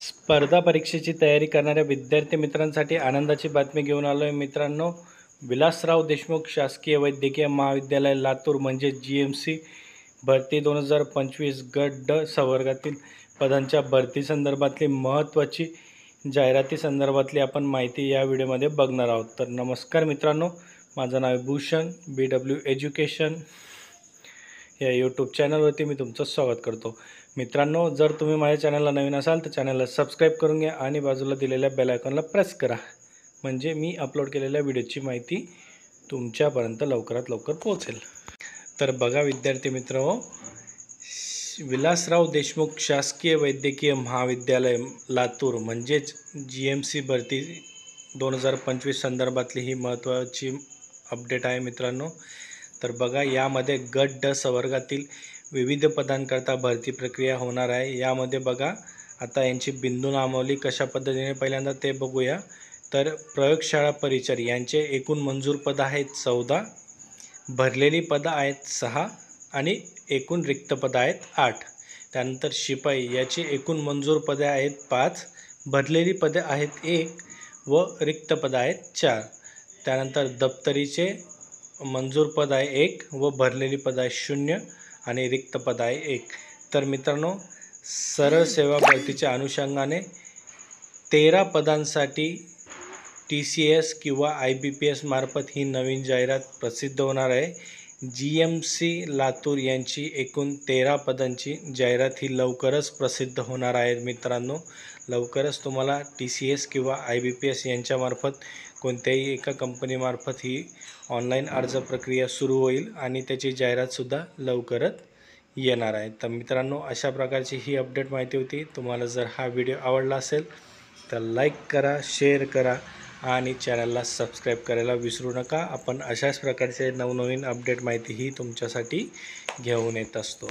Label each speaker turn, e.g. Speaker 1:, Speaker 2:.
Speaker 1: स्पर्धा परीक्षेची तयारी करणाऱ्या विद्यार्थी मित्रांसाठी आनंदाची बातमी घेऊन आलो आहे मित्रांनो. विलासराव देशमुख शासकीय वैद्यकीय महाविद्यालय लातूर म्हणजे GMC भरती 2025 गट ड संवर्गातील पदांच्या भरती संदर्भातली महत्त्वाची जाहिराती संदर्भातली आपण माहिती या व्हिडिओमध्ये बघणार आहोत. तर नमस्कार मित्रांनो, माझं नाव आहे भूषण. BW एज्युकेशन या यूट्यूब चॅनलवरती मी तुमचं स्वागत करतो. मित्रांनो, जर तुम्ही माझ्या चॅनलला नवीन असाल तर चॅनलला सबस्क्राईब करून घ्या आणि बाजूला दिलेल्या बेल आयकॉनला प्रेस करा, म्हणजे मी अपलोड केलेल्या व्हिडिओची माहिती तुमच्यापर्यंत लवकरात लवकर पोहोचेल. तर बघा विद्यार्थी मित्रहो, विलासराव देशमुख शासकीय वैद्यकीय महाविद्यालय लातूर म्हणजेच GMC भरती 2025 संदर्भातली ही महत्त्वाची अपडेट आहे मित्रांनो. तर बघा, यामध्ये गट ड संवर्गातील विविध पदांकरता भरती प्रक्रिया होणार आहे. यामध्ये बघा, आता यांची बिंदू नामावली कशा पद्धतीने पहिल्यांदा ते बघूया. तर प्रयोगशाळा परिचर यांचे एकूण मंजूर पदं आहेत 14, भरलेली पदं आहेत 6 आणि एकूण रिक्त पदं आहेत 8. त्यानंतर शिपाई याची एकूण मंजूर पदे आहेत 5, भरलेली पदे आहेत 1 व रिक्त पदं आहेत 4. त्यानंतर दप्तरीचे मंजूर पद आहे 1 व भरलेली पद आहे 0 आणि रिक्त पद आहे 1. तर मित्रांनो, सरळ सेवा भरतीच्या अनुषंगाने 13 पदांसाठी TCS किंवा IBPS मार्फत ही नवीन जाहिरात प्रसिद्ध होणार आहे. GMC लातूर यांची एकूण 13 पदांची जाहिरात ही लवकरच प्रसिद्ध होणार आहे मित्रांनो. लवकरच तुम्हाला TCS किंवा IBPS यांच्यामार्फत कोणत्याही एका कंपनीमार्फत ही ऑनलाईन अर्ज प्रक्रिया सुरू होईल आणि त्याची जाहिरातसुद्धा लवकरच येणार आहे. तर मित्रांनो, अशा प्रकारची ही अपडेट माहिती होती. तुम्हाला जर हा व्हिडिओ आवडला असेल तर लाईक करा, शेअर करा आणि चॅनलला सबस्क्राईब करायला विसरू नका. आपण अशाच प्रकारचे नवनवीन अपडेट माहिती ही तुमच्यासाठी घेऊन येत असतो.